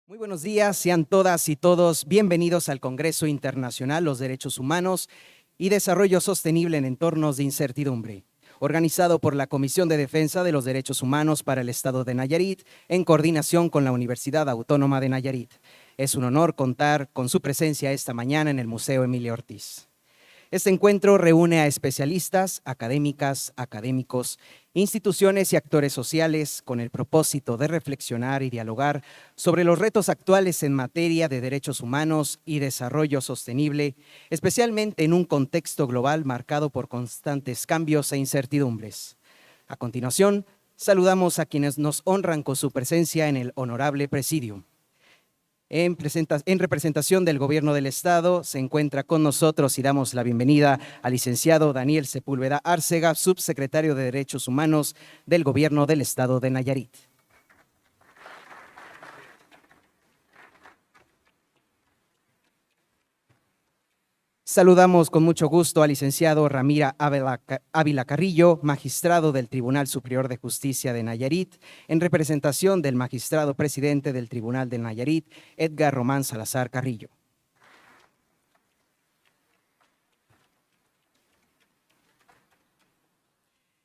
Muy buenos días, sean todas y todos bienvenidos al Congreso Internacional Los Derechos Humanos y Desarrollo Sostenible en Entornos de Incertidumbre, organizado por la Comisión de Defensa de los Derechos Humanos para el Estado de Nayarit, en coordinación con la Universidad Autónoma de Nayarit. Es un honor contar con su presencia esta mañana en el Museo Emilio Ortiz. Este encuentro reúne a especialistas, académicas, académicos, instituciones y actores sociales con el propósito de reflexionar y dialogar sobre los retos actuales en materia de derechos humanos y desarrollo sostenible, especialmente en un contexto global marcado por constantes cambios e incertidumbres. A continuación, saludamos a quienes nos honran con su presencia en el honorable presidium. En representación del Gobierno del Estado, se encuentra con nosotros y damos la bienvenida al licenciado Daniel Sepúlveda Árcega, subsecretario de Derechos Humanos del Gobierno del Estado de Nayarit. Saludamos con mucho gusto al licenciado Ramira Ávila Carrillo, magistrado del Tribunal Superior de Justicia de Nayarit, en representación del magistrado presidente del Tribunal de Nayarit, Edgar Román Salazar Carrillo.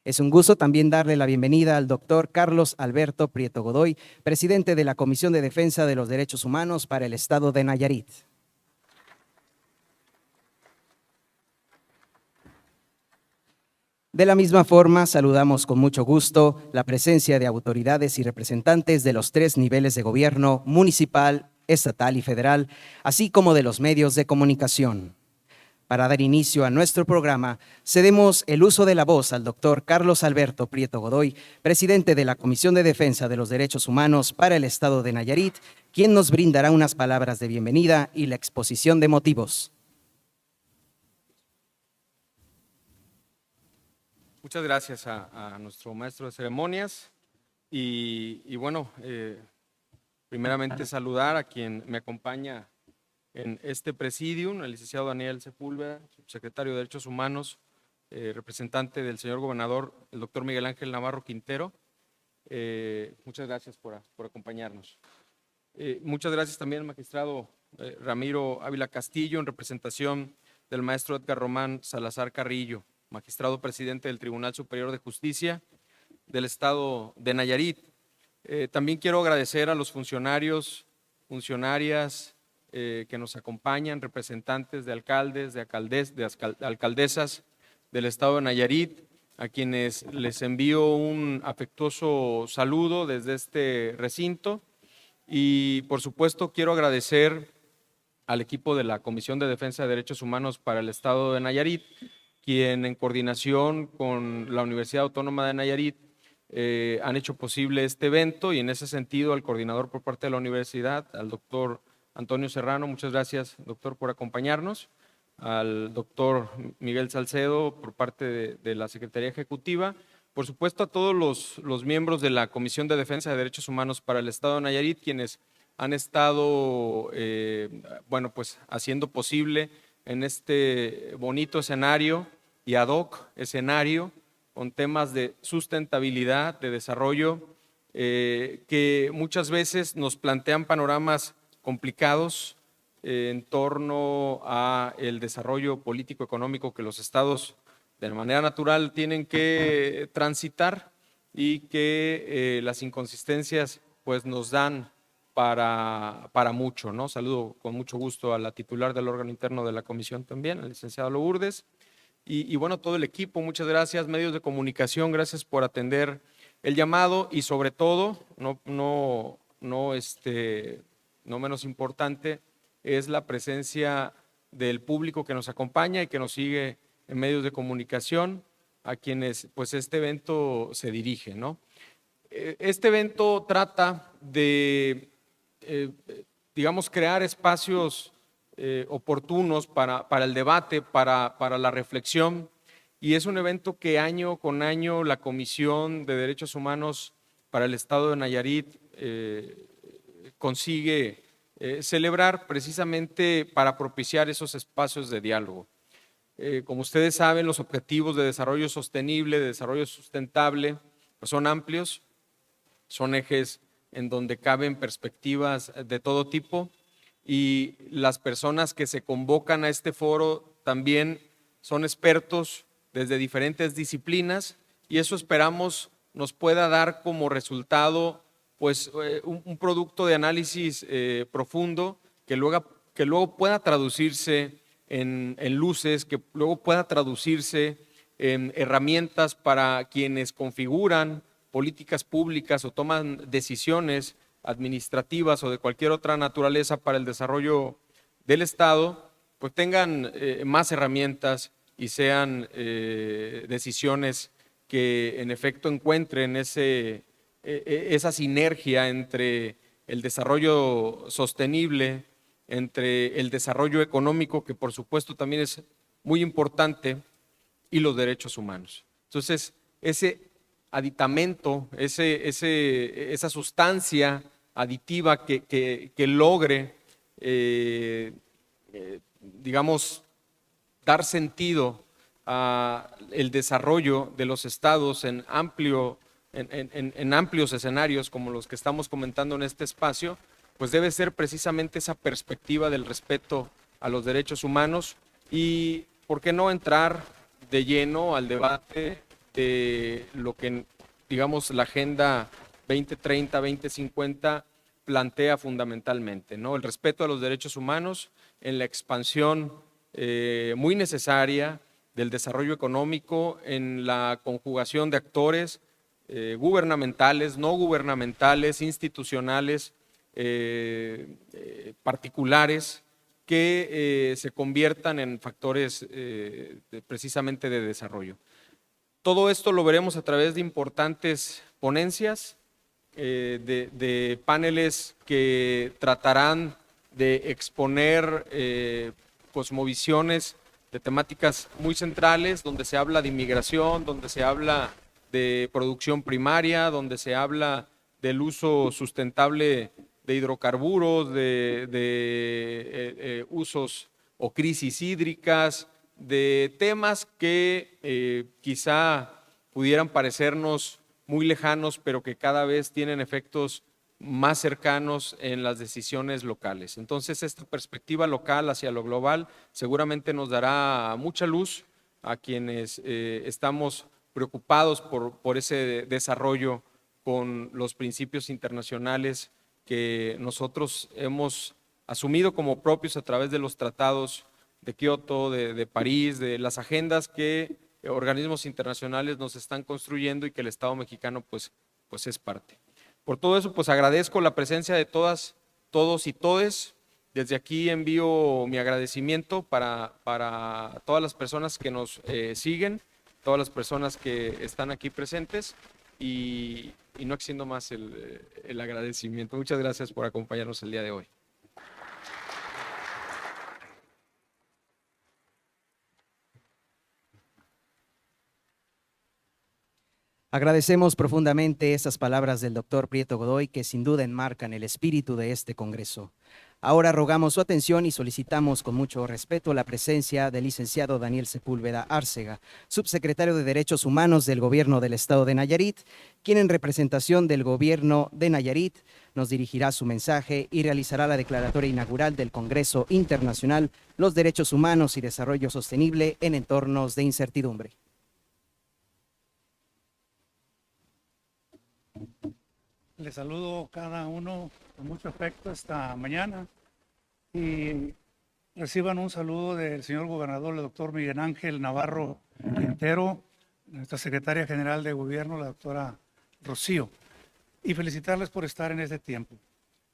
Es un gusto también darle la bienvenida al doctor Carlos Alberto Prieto Godoy, presidente de la Comisión de Defensa de los Derechos Humanos para el Estado de Nayarit. De la misma forma, saludamos con mucho gusto la presencia de autoridades y representantes de los 3 niveles de gobierno: municipal, estatal y federal, así como de los medios de comunicación. Para dar inicio a nuestro programa, cedemos el uso de la voz al doctor Carlos Alberto Prieto Godoy, presidente de la Comisión de Defensa de los Derechos Humanos para el Estado de Nayarit, quien nos brindará unas palabras de bienvenida y la exposición de motivos. Muchas gracias a nuestro maestro de ceremonias y bueno, primeramente saludar a quien me acompaña en este presidium, el licenciado Daniel Sepúlveda, subsecretario de Derechos Humanos, representante del señor gobernador, el doctor Miguel Ángel Navarro Quintero. Muchas gracias por acompañarnos. Muchas gracias también al magistrado Ramiro Ávila Castillo, en representación del maestro Edgar Román Salazar Carrillo, magistrado presidente del Tribunal Superior de Justicia del Estado de Nayarit. También quiero agradecer a los funcionarios, funcionarias que nos acompañan, representantes de alcaldes, de alcaldesas del Estado de Nayarit, a quienes les envío un afectuoso saludo desde este recinto. Y por supuesto quiero agradecer al equipo de la Comisión de Defensa de Derechos Humanos para el Estado de Nayarit, quien en coordinación con la Universidad Autónoma de Nayarit han hecho posible este evento, y en ese sentido al coordinador por parte de la universidad, al doctor Antonio Serrano. Muchas gracias, doctor, por acompañarnos. Al doctor Miguel Salcedo por parte de la Secretaría Ejecutiva. Por supuesto, a todos los miembros de la Comisión de Defensa de Derechos Humanos para el Estado de Nayarit, quienes han estado bueno, pues haciendo posible en este bonito escenario y ad hoc escenario con temas de sustentabilidad, de desarrollo, que muchas veces nos plantean panoramas complicados en torno a el desarrollo político-económico que los estados de manera natural tienen que transitar, y que las inconsistencias pues nos dan para mucho, ¿no? Saludo con mucho gusto a la titular del órgano interno de la comisión también, al licenciado Lourdes, y bueno, todo el equipo. Muchas gracias, medios de comunicación, gracias por atender el llamado, y sobre todo, no menos importante, es la presencia del público que nos acompaña y que nos sigue en medios de comunicación, a quienes pues este evento se dirige, ¿no? Este evento trata de, digamos, crear espacios oportunos para el debate, para la reflexión, y es un evento que año con año la Comisión de Derechos Humanos para el Estado de Nayarit consigue celebrar, precisamente para propiciar esos espacios de diálogo. Como ustedes saben, los objetivos de desarrollo sostenible, de desarrollo sustentable, pues son amplios, son ejes en donde caben perspectivas de todo tipo, y las personas que se convocan a este foro también son expertos desde diferentes disciplinas, y eso esperamos nos pueda dar como resultado pues un producto de análisis profundo que luego pueda traducirse en luces, que luego pueda traducirse en herramientas para quienes configuran políticas públicas o toman decisiones administrativas o de cualquier otra naturaleza para el desarrollo del Estado, pues tengan más herramientas y sean decisiones que en efecto encuentren esa sinergia entre el desarrollo sostenible, entre el desarrollo económico, que por supuesto también es muy importante, y los derechos humanos. Entonces, ese aditamento, esa sustancia aditiva que logre, digamos, dar sentido al desarrollo de los estados en amplios escenarios como los que estamos comentando en este espacio, pues debe ser precisamente esa perspectiva del respeto a los derechos humanos y, ¿por qué no entrar de lleno al debate de lo que, digamos, la Agenda 2030, 2050 plantea fundamentalmente, ¿no? El respeto a los derechos humanos en la expansión muy necesaria del desarrollo económico, en la conjugación de actores gubernamentales, no gubernamentales, institucionales, particulares, que se conviertan en factores precisamente de desarrollo. Todo esto lo veremos a través de importantes ponencias, de paneles que tratarán de exponer cosmovisiones de temáticas muy centrales, donde se habla de inmigración, donde se habla de producción primaria, donde se habla del uso sustentable de hidrocarburos, de usos o crisis hídricas, de temas que quizá pudieran parecernos muy lejanos, pero que cada vez tienen efectos más cercanos en las decisiones locales. Entonces, esta perspectiva local hacia lo global seguramente nos dará mucha luz a quienes estamos preocupados por ese desarrollo con los principios internacionales que nosotros hemos asumido como propios a través de los tratados de Kioto, de París, de las agendas que organismos internacionales nos están construyendo y que el Estado mexicano pues es parte. Por todo eso, pues agradezco la presencia de todas, todos y todes. Desde aquí envío mi agradecimiento para todas las personas que nos siguen, todas las personas que están aquí presentes y no extiendo más el agradecimiento. Muchas gracias por acompañarnos el día de hoy. Agradecemos profundamente estas palabras del doctor Prieto Godoy, que sin duda enmarcan el espíritu de este Congreso. Ahora rogamos su atención y solicitamos con mucho respeto la presencia del licenciado Daniel Sepúlveda Árcega, subsecretario de Derechos Humanos del Gobierno del Estado de Nayarit, quien en representación del Gobierno de Nayarit nos dirigirá su mensaje y realizará la declaratoria inaugural del Congreso Internacional Los Derechos Humanos y Desarrollo Sostenible en Entornos de Incertidumbre. Les saludo a cada uno con mucho afecto esta mañana y reciban un saludo del señor gobernador, el doctor Miguel Ángel Navarro Quintero, nuestra secretaria general de gobierno, la doctora Rocío, y felicitarles por estar en este tiempo,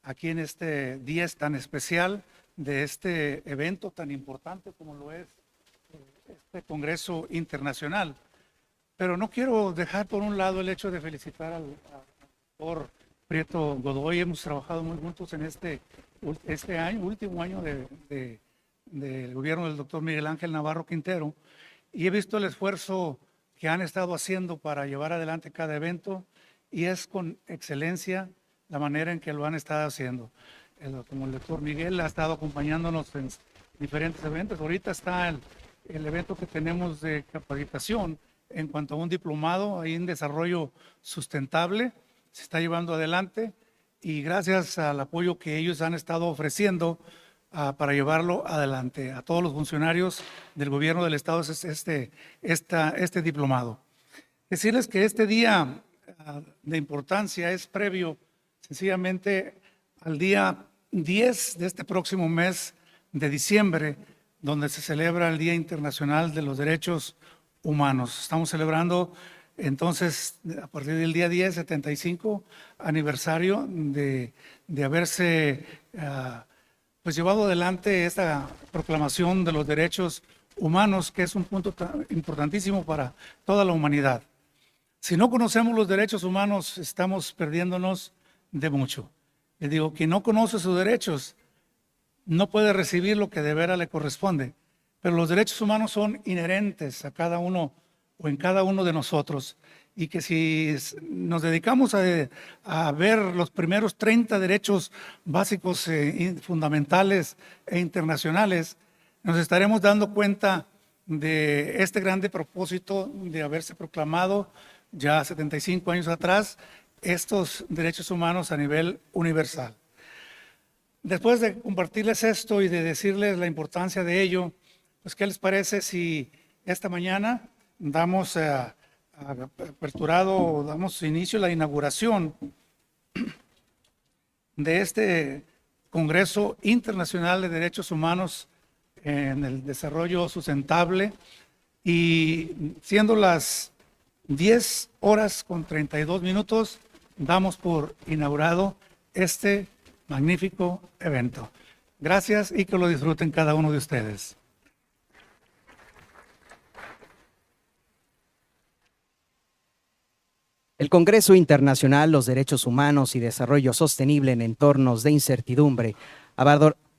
aquí en este día tan especial de este evento tan importante como lo es este Congreso Internacional. Pero no quiero dejar por un lado el hecho de felicitar al doctor Prieto Godoy. Hemos trabajado muy juntos en este año, último año del gobierno del doctor Miguel Ángel Navarro Quintero, y he visto el esfuerzo que han estado haciendo para llevar adelante cada evento, y es con excelencia la manera en que lo han estado haciendo. Como el doctor Miguel ha estado acompañándonos en diferentes eventos. Ahorita está el evento que tenemos de capacitación en cuanto a un diplomado ahí en desarrollo sustentable, se está llevando adelante, y gracias al apoyo que ellos han estado ofreciendo para llevarlo adelante. A todos los funcionarios del gobierno del estado es este diplomado. Decirles que este día de importancia es previo sencillamente al día 10 de este próximo mes de diciembre, donde se celebra el Día Internacional de los Derechos Humanos. Estamos celebrando entonces a partir del día 10, 75 aniversario de haberse pues llevado adelante esta proclamación de los derechos humanos, que es un punto importantísimo para toda la humanidad. Si no conocemos los derechos humanos, estamos perdiéndonos de mucho. Les digo, quien no conoce sus derechos no puede recibir lo que de veras le corresponde, pero los derechos humanos son inherentes a cada uno o en cada uno de nosotros, y que si nos dedicamos a ver los primeros 30 derechos básicos, fundamentales e internacionales, nos estaremos dando cuenta de este grande propósito de haberse proclamado ya 75 años atrás estos derechos humanos a nivel universal. Después de compartirles esto y de decirles la importancia de ello, pues ¿qué les parece si esta mañana damos damos inicio a la inauguración de este Congreso Internacional de Derechos Humanos en el Desarrollo Sustentable, y siendo las 10:32, damos por inaugurado este magnífico evento. Gracias y que lo disfruten cada uno de ustedes. El Congreso Internacional Los Derechos Humanos y Desarrollo Sostenible en Entornos de Incertidumbre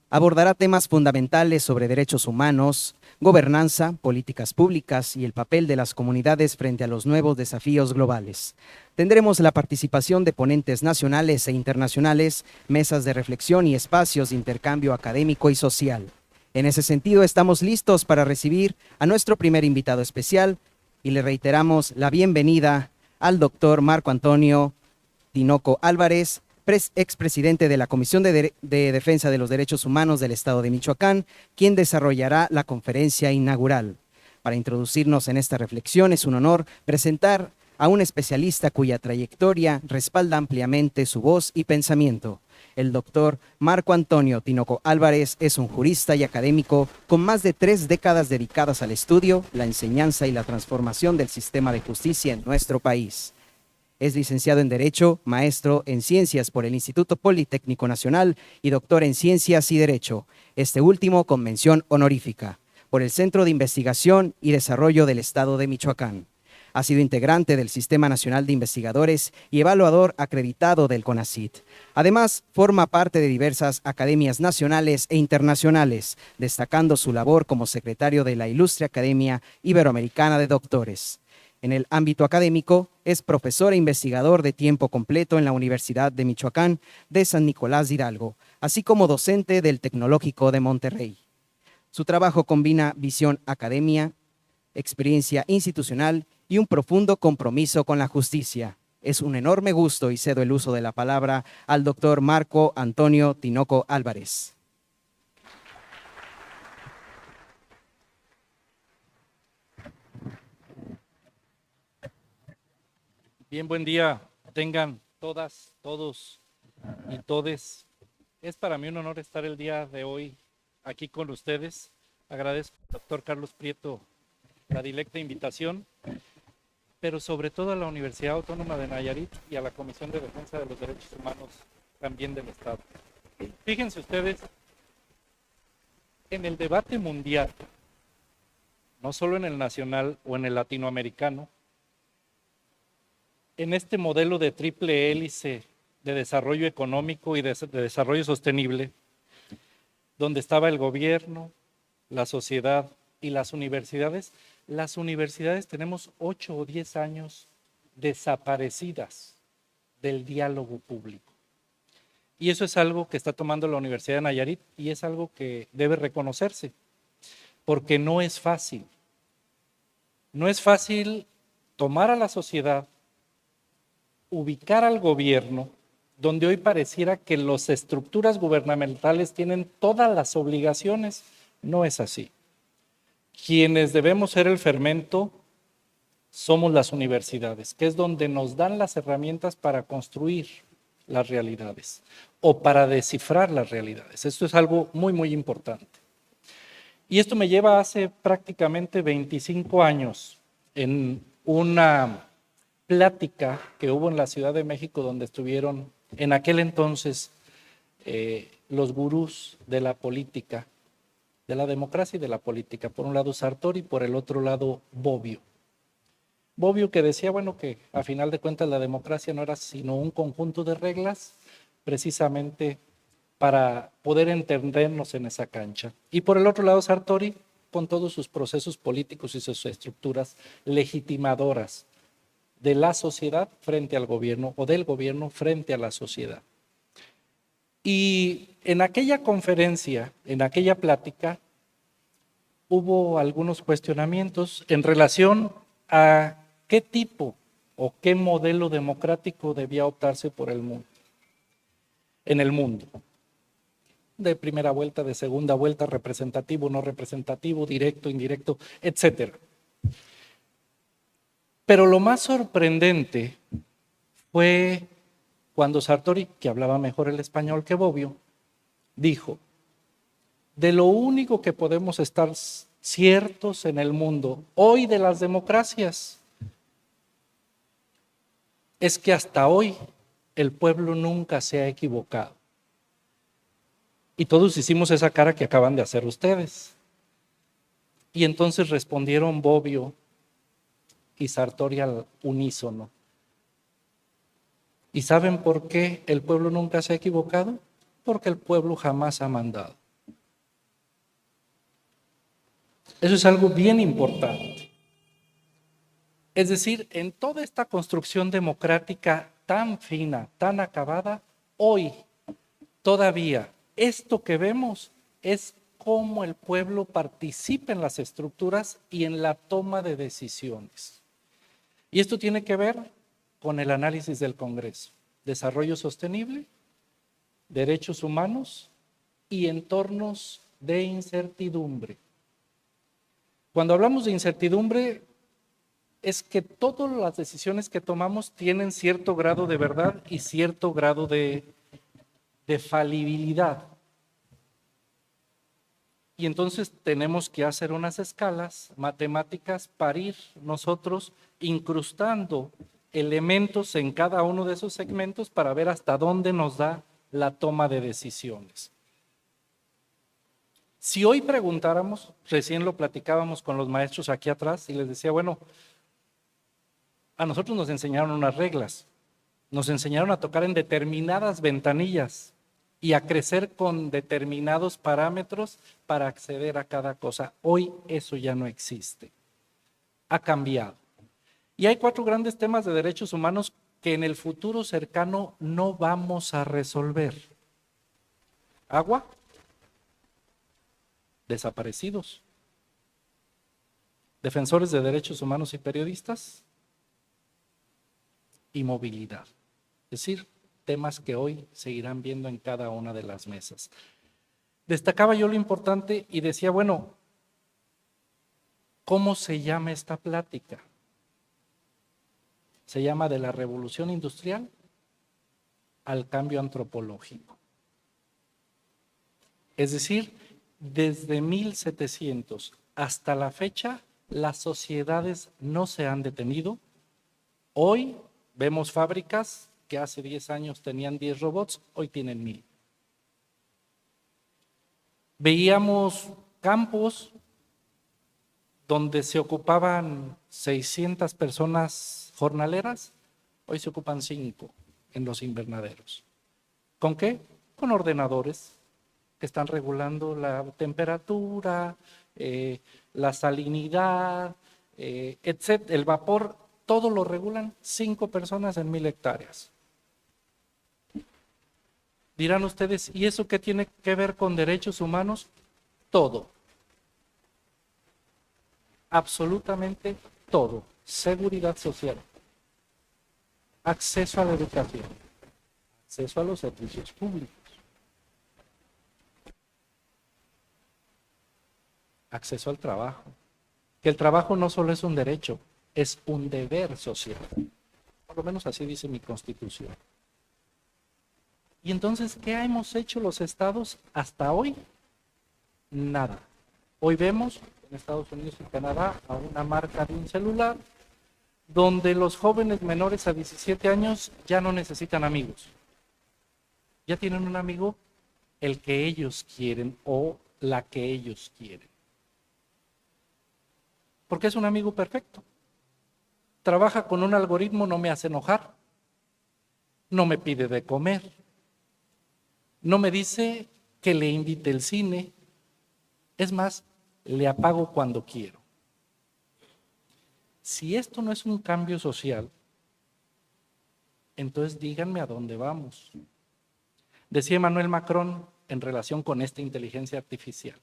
abordará temas fundamentales sobre derechos humanos, gobernanza, políticas públicas y el papel de las comunidades frente a los nuevos desafíos globales. Tendremos la participación de ponentes nacionales e internacionales, mesas de reflexión y espacios de intercambio académico y social. En ese sentido, estamos listos para recibir a nuestro primer invitado especial y le reiteramos la bienvenida al doctor Marco Antonio Tinoco Álvarez, expresidente de la Comisión de Defensa de los Derechos Humanos del Estado de Michoacán, quien desarrollará la conferencia inaugural. Para introducirnos en esta reflexión, es un honor presentar a un especialista cuya trayectoria respalda ampliamente su voz y pensamiento. El doctor Marco Antonio Tinoco Álvarez es un jurista y académico con más de 3 décadas dedicadas al estudio, la enseñanza y la transformación del sistema de justicia en nuestro país. Es licenciado en Derecho, maestro en Ciencias por el Instituto Politécnico Nacional y doctor en Ciencias y Derecho, este último con mención honorífica, por el Centro de Investigación y Desarrollo del Estado de Michoacán. Ha sido integrante del Sistema Nacional de Investigadores y evaluador acreditado del CONACYT. Además, forma parte de diversas academias nacionales e internacionales, destacando su labor como secretario de la Ilustre Academia Iberoamericana de Doctores. En el ámbito académico, es profesor e investigador de tiempo completo en la Universidad de Michoacán de San Nicolás de Hidalgo, así como docente del Tecnológico de Monterrey. Su trabajo combina visión academia, experiencia institucional y un profundo compromiso con la justicia. Es un enorme gusto y cedo el uso de la palabra al doctor Marco Antonio Tinoco Álvarez. Bien, buen día tengan todas, todos y todes. Es para mí un honor estar el día de hoy aquí con ustedes. Agradezco al doctor Carlos Prieto la directa invitación, pero sobre todo a la Universidad Autónoma de Nayarit y a la Comisión de Defensa de los Derechos Humanos también del Estado. Fíjense ustedes, en el debate mundial, no solo en el nacional o en el latinoamericano, en este modelo de triple hélice de desarrollo económico y de desarrollo sostenible, donde estaba el gobierno, la sociedad y las universidades tenemos 8 o 10 años desaparecidas del diálogo público. Y eso es algo que está tomando la Universidad de Nayarit y es algo que debe reconocerse, porque no es fácil. No es fácil tomar a la sociedad, ubicar al gobierno donde hoy pareciera que las estructuras gubernamentales tienen todas las obligaciones. No es así. Quienes debemos ser el fermento somos las universidades, que es donde nos dan las herramientas para construir las realidades o para descifrar las realidades. Esto es algo muy, muy importante. Y esto me lleva hace prácticamente 25 años en una plática que hubo en la Ciudad de México, donde estuvieron en aquel entonces los gurús de la política, de la democracia y de la política. Por un lado Sartori, por el otro lado Bobbio. Bobbio, que decía, bueno, que a final de cuentas la democracia no era sino un conjunto de reglas precisamente para poder entendernos en esa cancha. Y por el otro lado Sartori, con todos sus procesos políticos y sus estructuras legitimadoras de la sociedad frente al gobierno o del gobierno frente a la sociedad. Y en aquella conferencia, en aquella plática, hubo algunos cuestionamientos en relación a qué tipo o qué modelo democrático debía optarse por el mundo, en el mundo. De primera vuelta, de segunda vuelta, representativo, no representativo, directo, indirecto, etc. Pero lo más sorprendente fue cuando Sartori, que hablaba mejor el español que Bobbio, dijo: de lo único que podemos estar ciertos en el mundo hoy de las democracias es que hasta hoy el pueblo nunca se ha equivocado. Y todos hicimos esa cara que acaban de hacer ustedes. Y entonces respondieron Bobbio y Sartori al unísono. ¿Y saben por qué el pueblo nunca se ha equivocado? Porque el pueblo jamás ha mandado. Eso es algo bien importante. Es decir, en toda esta construcción democrática tan fina, tan acabada, hoy todavía esto que vemos es cómo el pueblo participa en las estructuras y en la toma de decisiones. Y esto tiene que ver con el análisis del Congreso: desarrollo sostenible, derechos humanos y entornos de incertidumbre. Cuando hablamos de incertidumbre, es que todas las decisiones que tomamos tienen cierto grado de verdad y cierto grado de falibilidad. Y entonces tenemos que hacer unas escalas matemáticas para ir nosotros incrustando elementos en cada uno de esos segmentos para ver hasta dónde nos da la toma de decisiones. Si hoy preguntáramos, recién lo platicábamos con los maestros aquí atrás y les decía, bueno, a nosotros nos enseñaron unas reglas, nos enseñaron a tocar en determinadas ventanillas y a crecer con determinados parámetros para acceder a cada cosa. Hoy eso ya no existe, ha cambiado. Y hay 4 grandes temas de derechos humanos que en el futuro cercano no vamos a resolver. Agua, desaparecidos, defensores de derechos humanos y periodistas, y movilidad. Es decir, temas que hoy se irán viendo en cada una de las mesas. Destacaba yo lo importante y decía, bueno, ¿cómo se llama esta plática? Se llama de la revolución industrial al cambio antropológico. Es decir, desde 1700 hasta la fecha, las sociedades no se han detenido. Hoy vemos fábricas que hace 10 años tenían 10 robots, hoy tienen 1000. Veíamos campos donde se ocupaban 600 personas jornaleras, hoy se ocupan 5 en los invernaderos. ¿Con qué? Con ordenadores que están regulando la temperatura, la salinidad, etc. El vapor, todo lo regulan 5 personas en 1000 hectáreas. Dirán ustedes, ¿y eso qué tiene que ver con derechos humanos? Todo. Absolutamente todo. Seguridad social, acceso a la educación, acceso a los servicios públicos. Acceso al trabajo. Que el trabajo no solo es un derecho, es un deber social. Por lo menos así dice mi Constitución. Y entonces, ¿qué hemos hecho los estados hasta hoy? Nada. Hoy vemos en Estados Unidos y Canadá a una marca de un celular donde los jóvenes menores a 17 años ya no necesitan amigos. Ya tienen un amigo el que ellos quieren o la que ellos quieren. Porque es un amigo perfecto. Trabaja con un algoritmo, no me hace enojar. No me pide de comer. No me dice que le invite al cine. Es más, le apago cuando quiero. Si esto no es un cambio social, entonces díganme a dónde vamos. Decía Emmanuel Macron en relación con esta inteligencia artificial,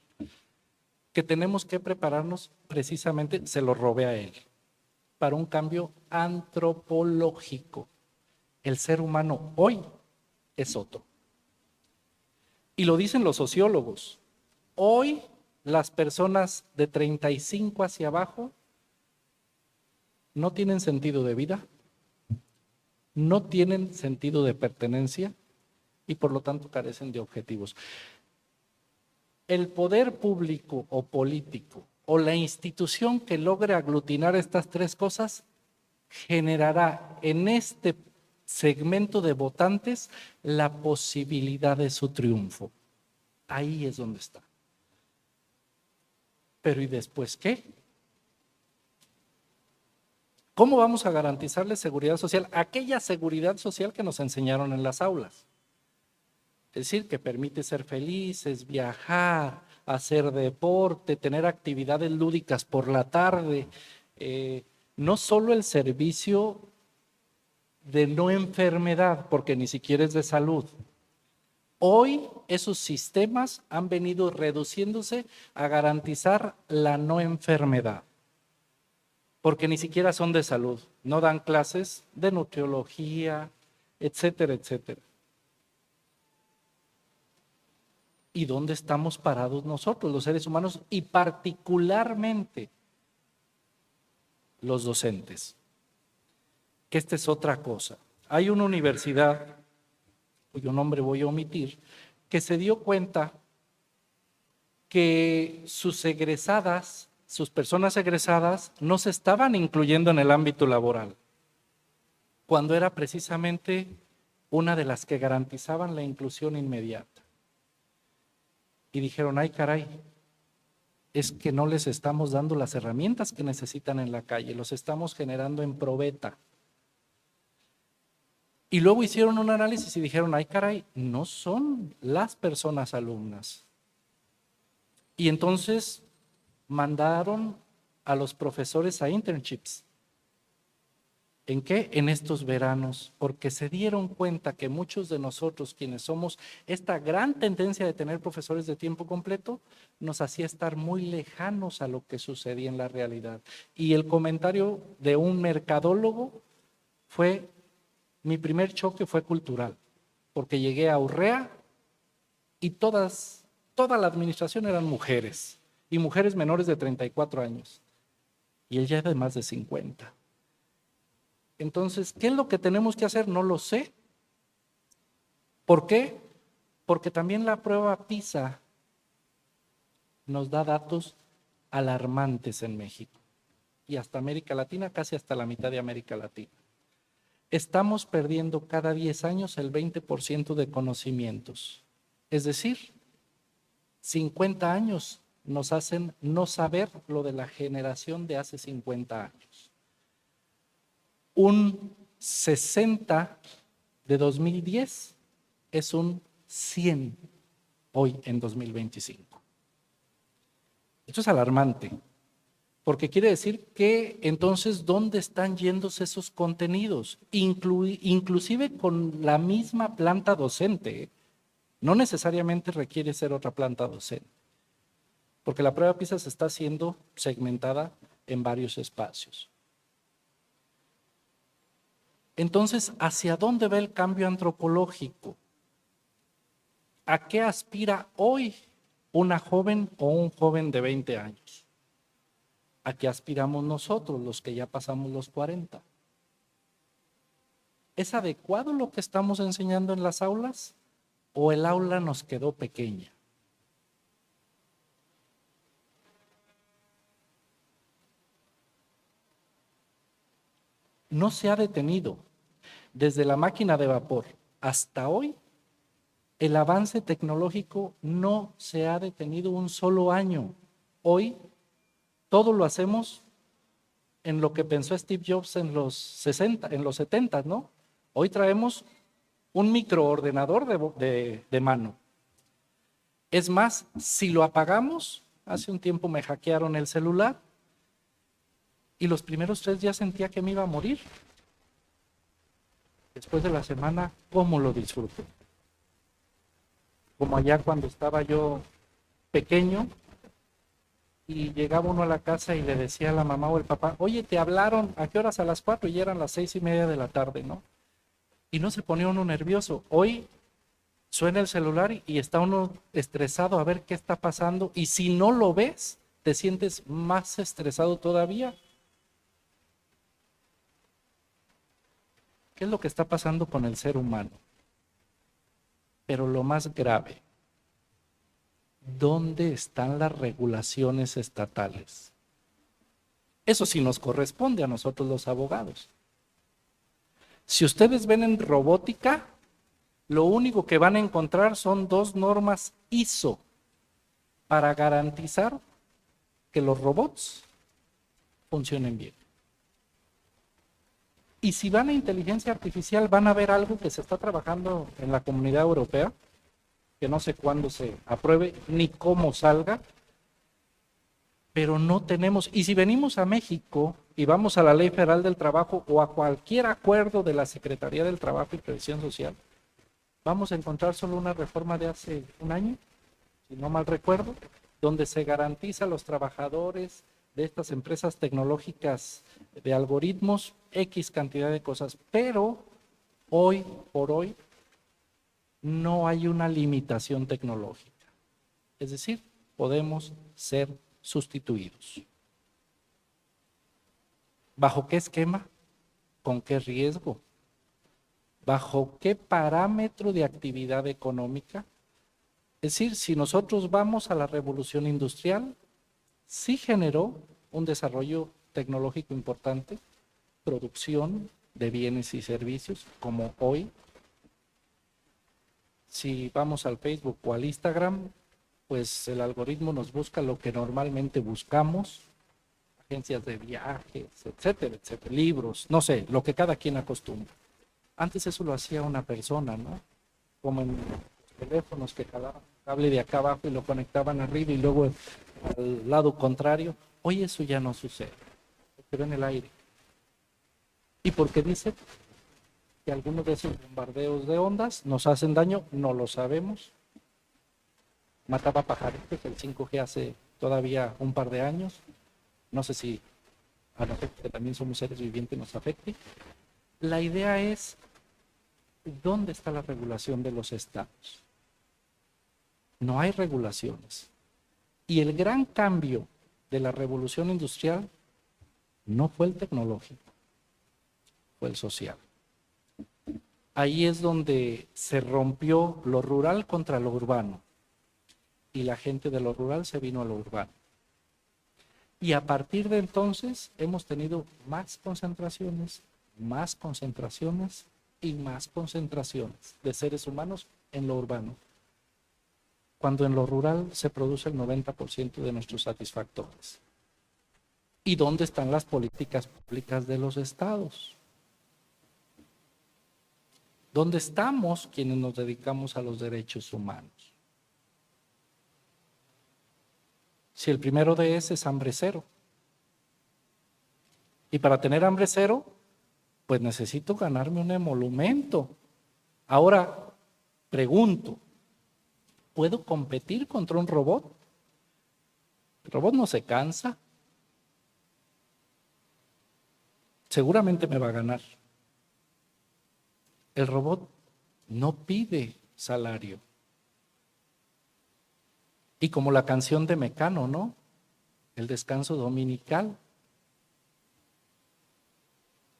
que tenemos que prepararnos precisamente, se lo robé a él, para un cambio antropológico. El ser humano hoy es otro. Y lo dicen los sociólogos. Hoy las personas de 35 hacia abajo no tienen sentido de vida, no tienen sentido de pertenencia y por lo tanto carecen de objetivos. El poder público o político o la institución que logre aglutinar estas tres cosas generará en este segmento de votantes la posibilidad de su triunfo. Ahí es donde está. Pero ¿y después qué? ¿Cómo vamos a garantizarle seguridad social? Aquella seguridad social que nos enseñaron en las aulas. Es decir, que permite ser felices, viajar, hacer deporte, tener actividades lúdicas por la tarde. No solo el servicio de no enfermedad, porque ni siquiera es de salud. Hoy esos sistemas han venido reduciéndose a garantizar la no enfermedad, porque ni siquiera son de salud, no dan clases de nutriología, etcétera, etcétera. ¿Y dónde estamos parados nosotros, los seres humanos, y particularmente los docentes? Que esta es otra cosa. Hay una universidad, cuyo nombre voy a omitir, que se dio cuenta que sus egresadas, sus personas egresadas, no se estaban incluyendo en el ámbito laboral, cuando era precisamente una de las que garantizaban la inclusión inmediata. Y dijeron, ay caray, es que no les estamos dando las herramientas que necesitan en la calle, los estamos generando en probeta. Y luego hicieron un análisis y dijeron, ay caray, no son las personas alumnas. Y entonces mandaron a los profesores a internships. ¿En qué? En estos veranos, porque se dieron cuenta que muchos de nosotros, quienes somos esta gran tendencia de tener profesores de tiempo completo, nos hacía estar muy lejanos a lo que sucedía en la realidad. Y el comentario de un mercadólogo fue, mi primer choque fue cultural, porque llegué a Urrea y toda la administración eran mujeres, y mujeres menores de 34 años, y él ya de más de 50. Entonces, ¿qué es lo que tenemos que hacer? No lo sé. ¿Por qué? Porque también la prueba PISA nos da datos alarmantes en México y hasta América Latina, casi hasta la mitad de América Latina. Estamos perdiendo cada 10 años el 20% de conocimientos. Es decir, 50 años nos hacen no saber lo de la generación de hace 50 años. Un 60 de 2010 es un 100 hoy en 2025. Esto es alarmante, porque quiere decir que entonces ¿dónde están yéndose esos contenidos? Inclusive con la misma planta docente, no necesariamente requiere ser otra planta docente, porque la prueba PISA se está haciendo segmentada en varios espacios. Entonces, ¿hacia dónde va el cambio antropológico? ¿A qué aspira hoy una joven o un joven de 20 años? ¿A qué aspiramos nosotros, los que ya pasamos los 40? ¿Es adecuado lo que estamos enseñando en las aulas o el aula nos quedó pequeña? No se ha detenido. Desde la máquina de vapor hasta hoy, el avance tecnológico no se ha detenido un solo año. Hoy todo lo hacemos en lo que pensó Steve Jobs en los 60, en los 70, ¿no? Hoy traemos un microordenador de mano. Es más, si lo apagamos, hace un tiempo me hackearon el celular y los primeros 3 días sentía que me iba a morir. Después de la semana, ¿cómo lo disfruto? Como allá cuando estaba yo pequeño y llegaba uno a la casa y le decía a la mamá o el papá, oye, te hablaron, ¿a qué horas? A las 4, y eran las 6:30 de la tarde, ¿no? Y no se ponía uno nervioso. Hoy suena el celular y está uno estresado a ver qué está pasando, y si no lo ves, te sientes más estresado todavía. ¿Qué es lo que está pasando con el ser humano? Pero lo más grave, ¿dónde están las regulaciones estatales? Eso sí nos corresponde a nosotros los abogados. Si ustedes ven en robótica, lo único que van a encontrar son 2 normas ISO para garantizar que los robots funcionen bien. Y si van a inteligencia artificial, van a ver algo que se está trabajando en la Comunidad Europea, que no sé cuándo se apruebe ni cómo salga, pero no tenemos. Y si venimos a México y vamos a la Ley Federal del Trabajo o a cualquier acuerdo de la Secretaría del Trabajo y Previsión Social, vamos a encontrar solo una reforma de hace un año, si no mal recuerdo, donde se garantiza a los trabajadores de estas empresas tecnológicas de algoritmos X cantidad de cosas, pero hoy por hoy no hay una limitación tecnológica. Es decir, podemos ser sustituidos. ¿Bajo qué esquema? ¿Con qué riesgo? ¿Bajo qué parámetro de actividad económica? Es decir, si nosotros vamos a la revolución industrial, sí generó un desarrollo tecnológico importante, producción de bienes y servicios, como hoy. Si vamos al Facebook o al Instagram, pues el algoritmo nos busca lo que normalmente buscamos, agencias de viajes, etcétera, etcétera, libros, no sé, lo que cada quien acostumbra. Antes eso lo hacía una persona, ¿no? Como en los teléfonos que jalaban cable de acá abajo y lo conectaban arriba y luego al lado contrario. Hoy eso ya no sucede, quedó en el aire. ¿Y por qué dice que algunos de esos bombardeos de ondas nos hacen daño? No lo sabemos. Mataba pajaritos el 5G hace todavía un par de años. No sé si a nosotros, que también somos seres vivientes, nos afecte. La idea es, ¿dónde está la regulación de los estados? No hay regulaciones. Y el gran cambio de la revolución industrial no fue el tecnológico, fue el social. Ahí es donde se rompió lo rural contra lo urbano. Y la gente de lo rural se vino a lo urbano. Y a partir de entonces hemos tenido más concentraciones y más concentraciones de seres humanos en lo urbano, cuando en lo rural se produce el 90% de nuestros satisfactores. ¿Y dónde están las políticas públicas de los estados? ¿Dónde estamos quienes nos dedicamos a los derechos humanos? Si el primero de ese es hambre cero. Y para tener hambre cero, pues necesito ganarme un emolumento. Ahora, pregunto, ¿puedo competir contra un robot? El robot no se cansa. Seguramente me va a ganar. El robot no pide salario. Y como la canción de Mecano, ¿no? El descanso dominical,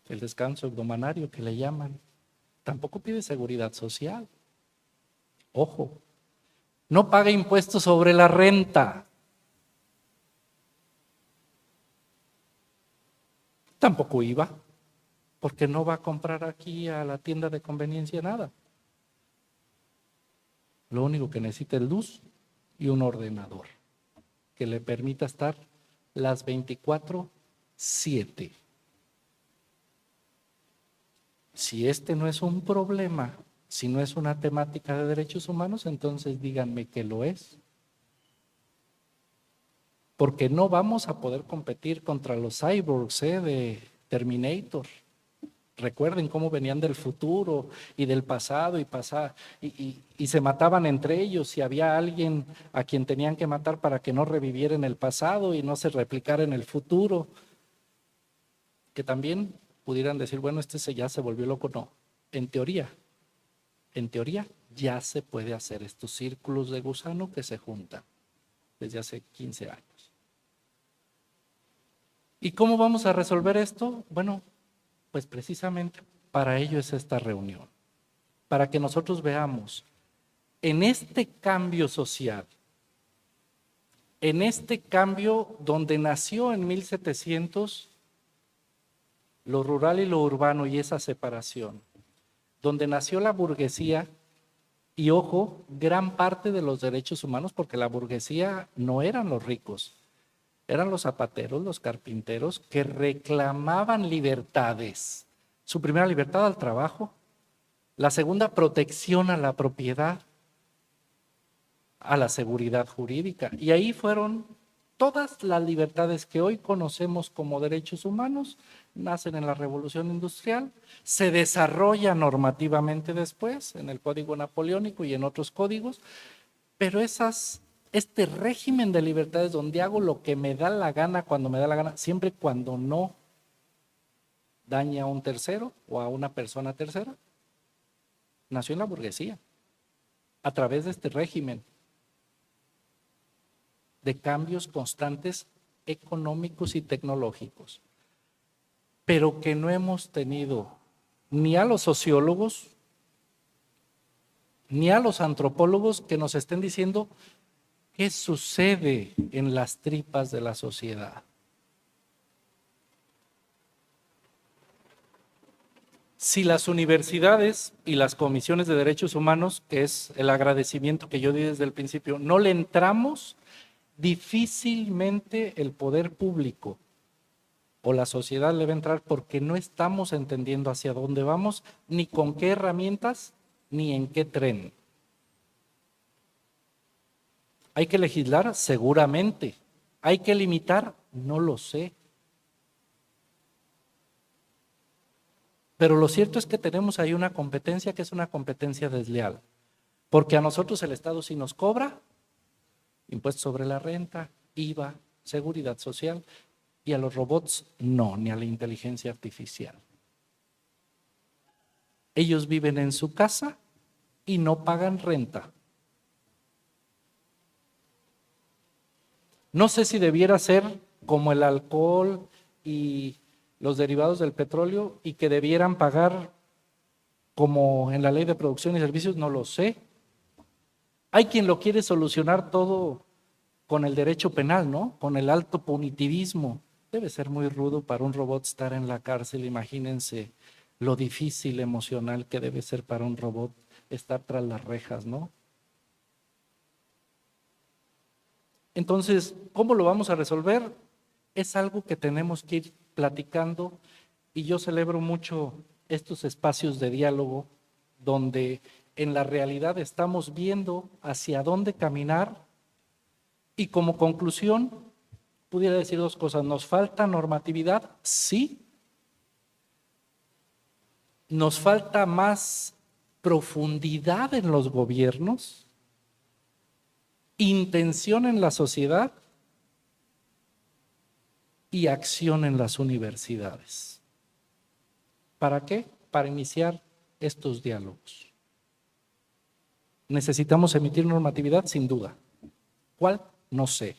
el descanso hebdomadario que le llaman, tampoco pide seguridad social. Ojo, no paga impuestos sobre la renta. Tampoco IVA, porque no va a comprar aquí a la tienda de conveniencia nada. Lo único que necesita es luz y un ordenador que le permita estar las 24/7. Si este no es un problema, si no es una temática de derechos humanos, entonces díganme que lo es. Porque no vamos a poder competir contra los cyborgs de Terminator. Recuerden cómo venían del futuro y del pasado y se mataban entre ellos y había alguien a quien tenían que matar para que no reviviera en el pasado y no se replicara en el futuro. Que también pudieran decir, bueno, ya se volvió loco. No, en teoría ya se puede hacer estos círculos de gusano que se juntan desde hace 15 años. ¿Y cómo vamos a resolver esto? Bueno, pues precisamente para ello es esta reunión, para que nosotros veamos en este cambio social, en este cambio donde nació en 1700 lo rural y lo urbano y esa separación, donde nació la burguesía y, ojo, gran parte de los derechos humanos, porque la burguesía no eran los ricos, eran los zapateros, los carpinteros que reclamaban libertades. Su primera libertad al trabajo, la segunda protección a la propiedad, a la seguridad jurídica. Y ahí fueron todas las libertades que hoy conocemos como derechos humanos, nacen en la Revolución Industrial, se desarrollan normativamente después en el Código Napoleónico y en otros códigos, pero este régimen de libertades donde hago lo que me da la gana cuando me da la gana, siempre cuando no daña a un tercero o a una persona tercera, nació en la burguesía, a través de este régimen de cambios constantes económicos y tecnológicos, pero que no hemos tenido ni a los sociólogos ni a los antropólogos que nos estén diciendo qué sucede en las tripas de la sociedad. Si las universidades y las comisiones de derechos humanos, que es el agradecimiento que yo di desde el principio, no le entramos, difícilmente el poder público o la sociedad le va a entrar porque no estamos entendiendo hacia dónde vamos, ni con qué herramientas, ni en qué tren. ¿Hay que legislar? Seguramente. ¿Hay que limitar? No lo sé. Pero lo cierto es que tenemos ahí una competencia que es una competencia desleal, porque a nosotros el Estado sí nos cobra impuestos sobre la renta, IVA, seguridad social, y a los robots no, ni a la inteligencia artificial. Ellos viven en su casa y no pagan renta. No sé si debiera ser como el alcohol y los derivados del petróleo y que debieran pagar como en la ley de producción y servicios, no lo sé. Hay quien lo quiere solucionar todo con el derecho penal, ¿no? Con el alto punitivismo. Debe ser muy rudo para un robot estar en la cárcel. Imagínense lo difícil emocional que debe ser para un robot estar tras las rejas, ¿no? Entonces, ¿cómo lo vamos a resolver? Es algo que tenemos que ir platicando y yo celebro mucho estos espacios de diálogo donde en la realidad estamos viendo hacia dónde caminar y como conclusión pudiera decir dos cosas. ¿Nos falta normatividad? Sí. ¿Nos falta más profundidad en los gobiernos? ¿Intención en la sociedad? Y acción en las universidades. ¿Para qué? Para iniciar estos diálogos. Necesitamos emitir normatividad, sin duda. ¿Cuál? No sé.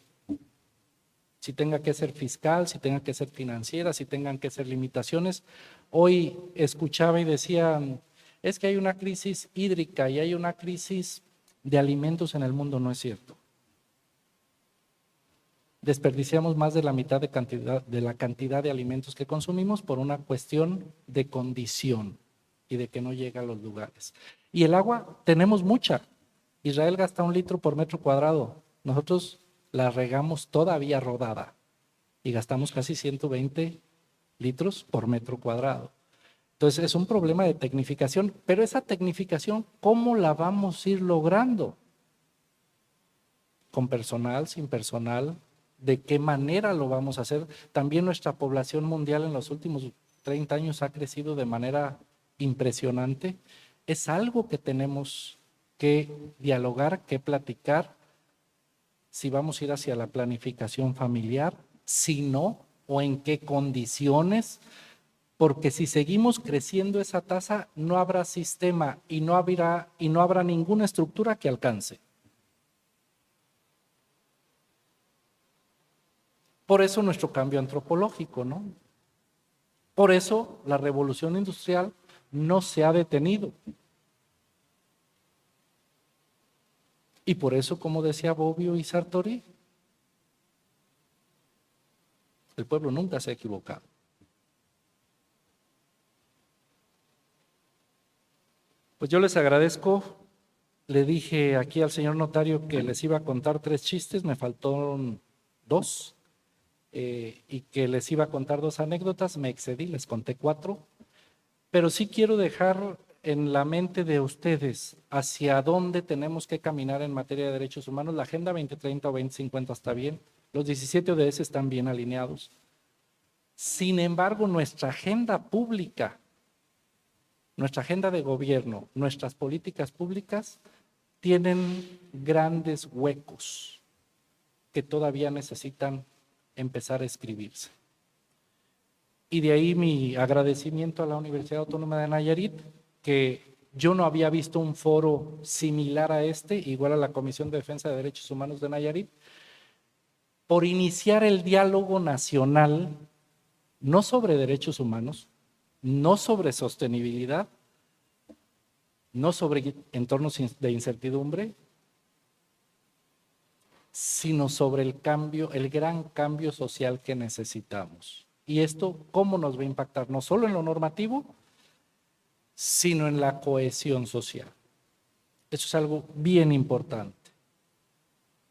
Si tenga que ser fiscal, si tenga que ser financiera, si tengan que ser limitaciones. Hoy escuchaba y decían, es que hay una crisis hídrica y hay una crisis de alimentos en el mundo. No es cierto. Desperdiciamos más de la mitad de la cantidad de alimentos que consumimos por una cuestión de condición y de que no llega a los lugares. Y el agua tenemos mucha. Israel gasta 1 litro por metro cuadrado. Nosotros la regamos todavía rodada y gastamos casi 120 litros por metro cuadrado. Entonces es un problema de tecnificación, pero esa tecnificación, ¿cómo la vamos a ir logrando? ¿Con personal, sin personal? ¿De qué manera lo vamos a hacer? También nuestra población mundial en los últimos 30 años ha crecido de manera impresionante. Es algo que tenemos que dialogar, que platicar, si vamos a ir hacia la planificación familiar, si no, o en qué condiciones, porque si seguimos creciendo esa tasa, no habrá sistema y no habrá ninguna estructura que alcance. Por eso nuestro cambio antropológico, ¿no? Por eso la revolución industrial no se ha detenido. Y por eso, como decía Bobbio y Sartori, el pueblo nunca se ha equivocado. Pues yo les agradezco. Le dije aquí al señor notario que les iba a contar 3 chistes, me faltaron 2. Y que les iba a contar 2 anécdotas, me excedí, les conté 4. Pero sí quiero dejar en la mente de ustedes hacia dónde tenemos que caminar en materia de derechos humanos. La Agenda 2030 o 2050 está bien, los 17 ODS están bien alineados. Sin embargo, nuestra agenda pública, nuestra agenda de gobierno, nuestras políticas públicas tienen grandes huecos que todavía necesitan empezar a escribirse. Y de ahí mi agradecimiento a la Universidad Autónoma de Nayarit, que yo no había visto un foro similar a este, igual a la Comisión de Defensa de Derechos Humanos de Nayarit, por iniciar el diálogo nacional, no sobre derechos humanos, no sobre sostenibilidad, no sobre entornos de incertidumbre, sino sobre el cambio, el gran cambio social que necesitamos. Y esto, ¿cómo nos va a impactar? No solo en lo normativo, sino en la cohesión social. Eso es algo bien importante.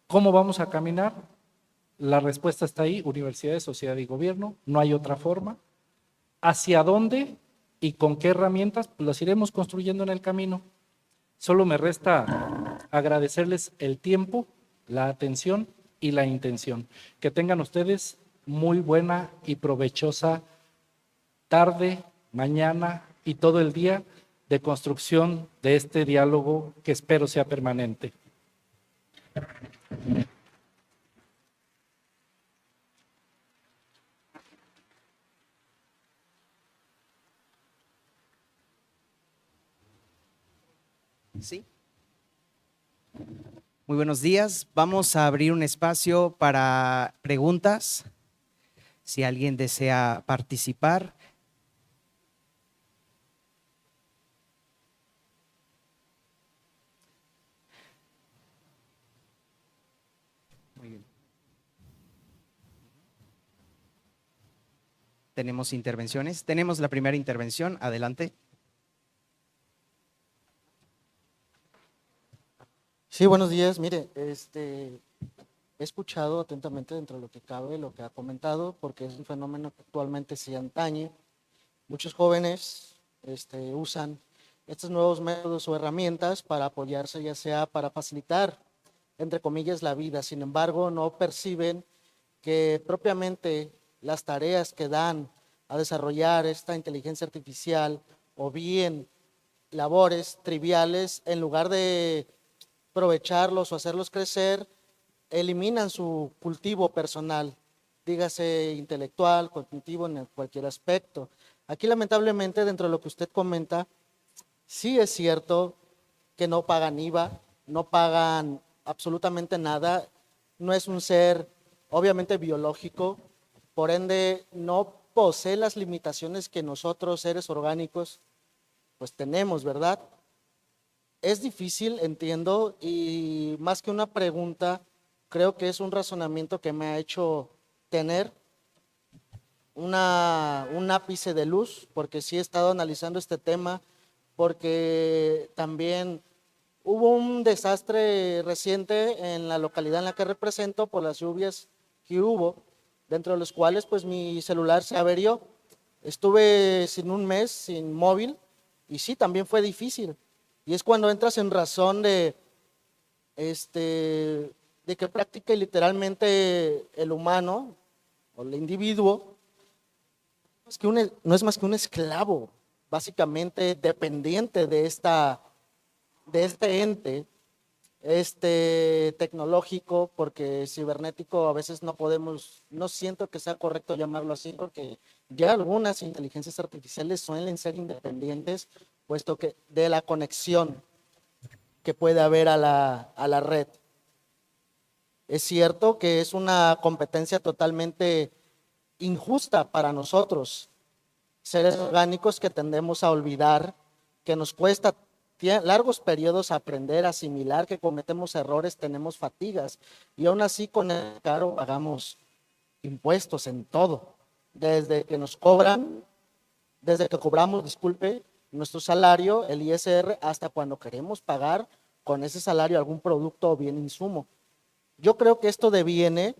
¿Cómo vamos a caminar? La respuesta está ahí, universidades, sociedad y gobierno, no hay otra forma. ¿Hacia dónde y con qué herramientas? Pues las iremos construyendo en el camino. Solo me resta agradecerles el tiempo, la atención y la intención. Que tengan ustedes muy buena y provechosa tarde, mañana y todo el día de construcción de este diálogo que espero sea permanente. Sí. Muy buenos días. Vamos a abrir un espacio para preguntas. Si alguien desea participar. Muy bien. Tenemos intervenciones. Tenemos la primera intervención. Adelante. Sí, buenos días. Mire, he escuchado atentamente dentro de lo que cabe, lo que ha comentado, porque es un fenómeno que actualmente se antañe. Muchos jóvenes usan estos nuevos métodos o herramientas para apoyarse, ya sea para facilitar, entre comillas, la vida. Sin embargo, no perciben que propiamente las tareas que dan a desarrollar esta inteligencia artificial o bien labores triviales, en lugar de aprovecharlos o hacerlos crecer, eliminan su cultivo personal, dígase intelectual, cognitivo, en cualquier aspecto. Aquí lamentablemente dentro de lo que usted comenta, Sí es cierto que no pagan IVA, no pagan absolutamente nada, no es un ser obviamente biológico, por ende no posee las limitaciones que nosotros, seres orgánicos, pues tenemos, ¿verdad? Es difícil, entiendo, y más que una pregunta, creo que es un razonamiento que me ha hecho tener un ápice de luz, porque sí he estado analizando este tema, porque también hubo un desastre reciente en la localidad en la que represento por las lluvias que hubo, dentro de los cuales pues mi celular se averió. Estuve sin un mes, sin móvil, y sí, también fue difícil. Y es cuando entras en razón de que práctica y literalmente el humano o el individuo no es más que un esclavo, básicamente dependiente de este ente tecnológico, porque cibernético a veces no siento que sea correcto llamarlo así, porque ya algunas inteligencias artificiales suelen ser independientes, puesto que de la conexión que puede haber a la red. Es cierto que es una competencia totalmente injusta para nosotros, seres orgánicos que tendemos a olvidar, que nos cuesta largos periodos aprender, asimilar, que cometemos errores, tenemos fatigas, y aún así con el caro pagamos impuestos en todo, desde que cobramos, disculpe, nuestro salario, el ISR, hasta cuando queremos pagar con ese salario algún producto o bien insumo. Yo creo que esto deviene,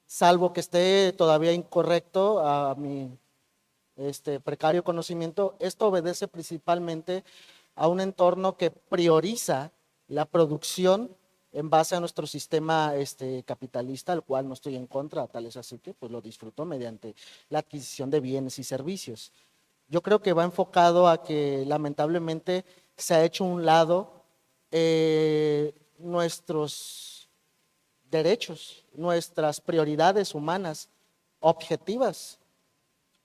salvo que esté todavía incorrecto a mi precario conocimiento, esto obedece principalmente a un entorno que prioriza la producción en base a nuestro sistema capitalista, al cual no estoy en contra, tal es así que pues lo disfruto mediante la adquisición de bienes y servicios. Yo creo que va enfocado a que lamentablemente se ha hecho a un lado nuestros derechos, nuestras prioridades humanas objetivas,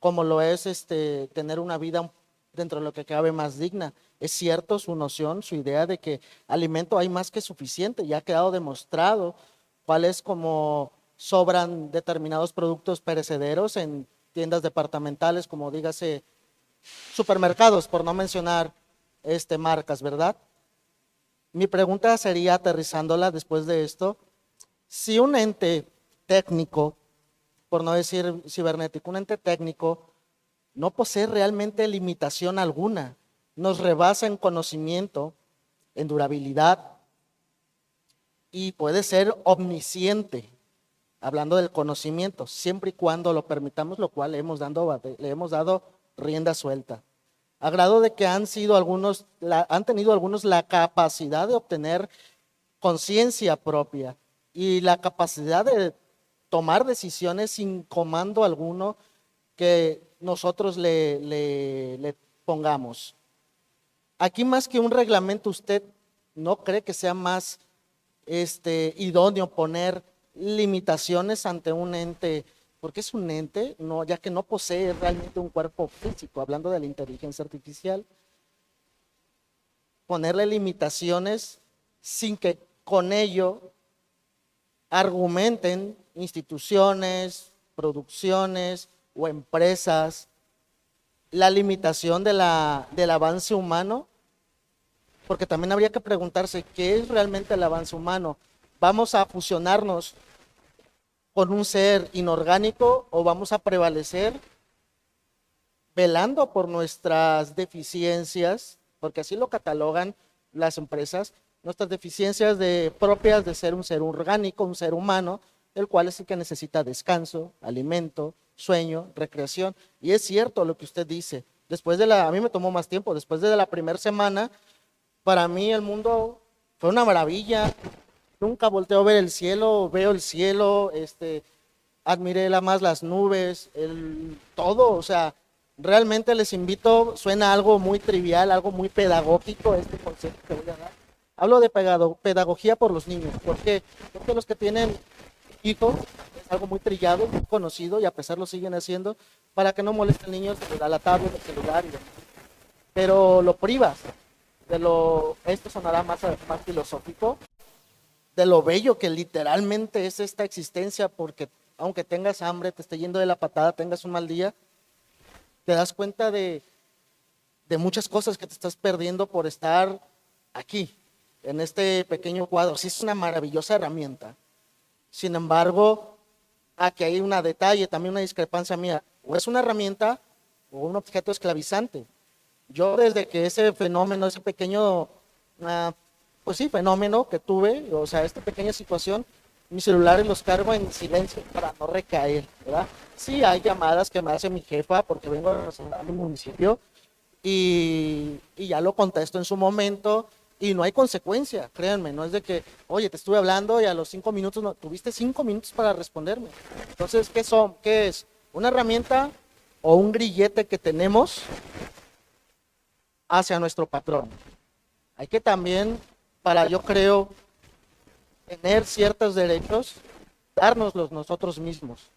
como lo es tener una vida dentro de lo que cabe más digna. Es cierto su noción, su idea de que alimento hay más que suficiente, ya ha quedado demostrado cuáles como sobran determinados productos perecederos en tiendas departamentales, como dígase supermercados, por no mencionar marcas, ¿verdad? Mi pregunta sería, aterrizándola después de esto, si un ente técnico, por no decir cibernético, un ente técnico no posee realmente limitación alguna, nos rebasa en conocimiento, en durabilidad y puede ser omnisciente, hablando del conocimiento, siempre y cuando lo permitamos, lo cual le hemos dado rienda suelta. A grado de que han tenido algunos la capacidad de obtener conciencia propia y la capacidad de tomar decisiones sin comando alguno que nosotros le pongamos. Aquí más que un reglamento, ¿usted no cree que sea más idóneo poner limitaciones ante un ente? Porque es un ente, no, ya que no posee realmente un cuerpo físico, hablando de la inteligencia artificial. Ponerle limitaciones sin que con ello argumenten instituciones, producciones o empresas la limitación del avance humano, porque también habría que preguntarse qué es realmente el avance humano. ¿Vamos a fusionarnos con un ser inorgánico o vamos a prevalecer velando por nuestras deficiencias, porque así lo catalogan las empresas, nuestras deficiencias propias de ser un ser orgánico, un ser humano, el cual es el que necesita descanso, alimento, sueño, recreación? Y es cierto lo que usted dice. A mí me tomó más tiempo, después de la primera semana, para mí el mundo fue una maravilla. Nunca volteo a ver el cielo, veo el cielo, admiré más las nubes, todo, o sea, realmente les invito, suena algo muy trivial, algo muy pedagógico este concepto que voy a dar. Hablo de pedagogía por los niños. ¿Por qué? Porque los que tienen hijos, es algo muy trillado, muy conocido, y a pesar lo siguen haciendo, para que no molesten niños a la tablet, el celular y demás. pero lo privas esto sonará más filosófico, de lo bello que literalmente es esta existencia, porque aunque tengas hambre, te esté yendo de la patada, tengas un mal día, te das cuenta de muchas cosas que te estás perdiendo por estar aquí, en este pequeño cuadro. Sí, es una maravillosa herramienta. Sin embargo, aquí hay un detalle, también una discrepancia mía. O es una herramienta o un objeto esclavizante. Yo desde que ese fenómeno, ese pequeño, pues sí, fenómeno que tuve, o sea, esta pequeña situación, mis celulares los cargo en silencio para no recaer, ¿verdad? Sí, hay llamadas que me hace mi jefa porque vengo a representar mi municipio y ya lo contesto en su momento y no hay consecuencia, créanme, no es de que, oye, te estuve hablando y a los 5 minutos, no, tuviste 5 minutos para responderme. Entonces, ¿qué es? ¿Una herramienta o un grillete que tenemos hacia nuestro patrón? Hay que también, yo creo, tener ciertos derechos, dárnoslos nosotros mismos.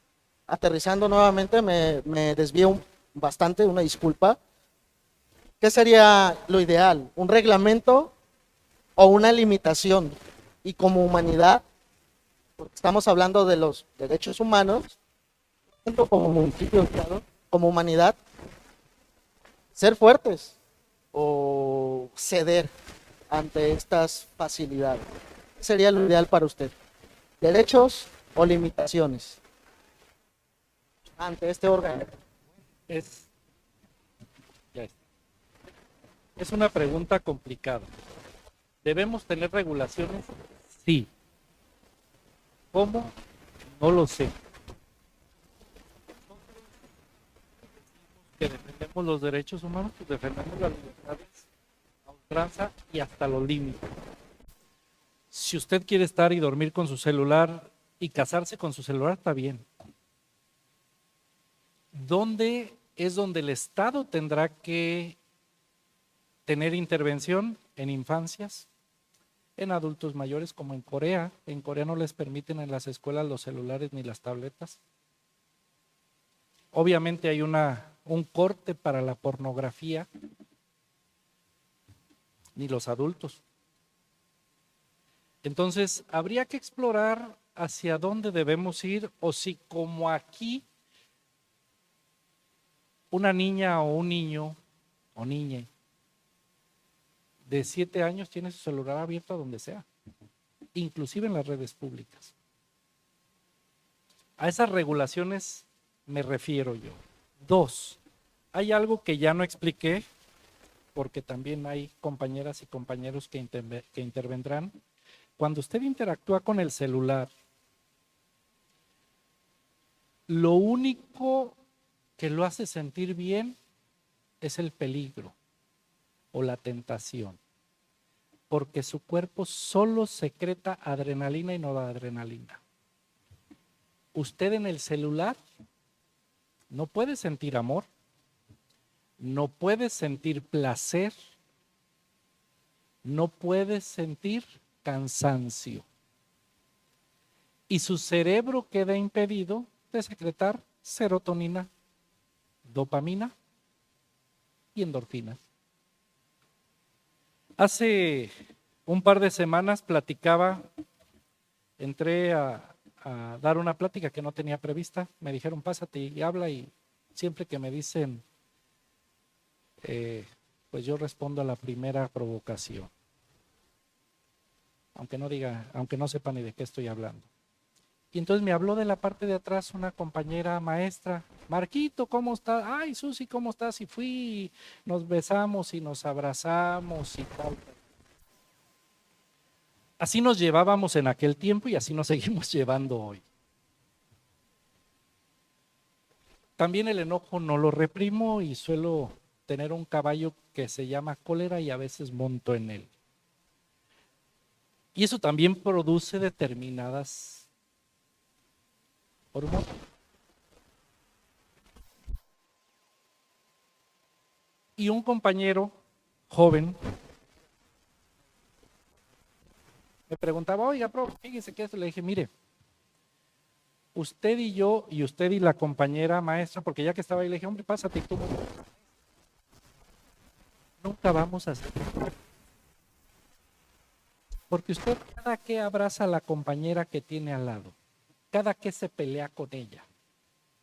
Aterrizando nuevamente, me desvío bastante, una disculpa. ¿Qué sería lo ideal? ¿Un reglamento o una limitación? Y como humanidad, porque estamos hablando de los derechos humanos, tanto como municipio, claro, como humanidad, ser fuertes o ceder ante estas facilidades. ¿Qué sería lo ideal para usted? ¿Derechos o limitaciones ante este órgano? Es una pregunta complicada. ¿Debemos tener regulaciones? Sí. ¿Cómo? No lo sé. Que defendemos los derechos humanos, pues defendemos las libertades a ultranza y hasta los límites. Si usted quiere estar y dormir con su celular y casarse con su celular, está bien. ¿Dónde es donde el Estado tendrá que tener intervención? En infancias, en adultos mayores, como en Corea. En Corea no les permiten en las escuelas los celulares ni las tabletas. Obviamente hay un corte para la pornografía, ni los adultos. Entonces, habría que explorar hacia dónde debemos ir, o si como aquí una niña o un niño o niña de 7 años tiene su celular abierto a donde sea, inclusive en las redes públicas. A esas regulaciones me refiero yo. 2, hay algo que ya no expliqué, porque también hay compañeras y compañeros que intervendrán. Cuando usted interactúa con el celular, lo único que lo hace sentir bien es el peligro o la tentación, porque su cuerpo solo secreta adrenalina y noradrenalina. Usted en el celular no puede sentir amor, no puede sentir placer, no puede sentir cansancio. Y su cerebro queda impedido de secretar serotonina, dopamina y endorfinas. Hace un par de semanas entré a dar una plática que no tenía prevista. Me dijeron, pásate y habla, y siempre que me dicen, pues yo respondo a la primera provocación. Aunque no sepa ni de qué estoy hablando. Y entonces me habló de la parte de atrás una compañera maestra. Marquito, ¿cómo estás? Ay, Susi, ¿cómo estás? Y fui, nos besamos y nos abrazamos y tal. Así nos llevábamos en aquel tiempo y así nos seguimos llevando hoy. También el enojo no lo reprimo y suelo tener un caballo que se llama cólera y a veces monto en él. Y eso también produce determinadas hormonas. Y un compañero joven me preguntaba, oiga, profe, fíjese que esto. Le dije, mire, usted y yo, y usted y la compañera maestra, porque ya que estaba ahí le dije, hombre, pásate tú. nunca vamos a ser. Porque usted cada que abraza a la compañera que tiene al lado, cada que se pelea con ella.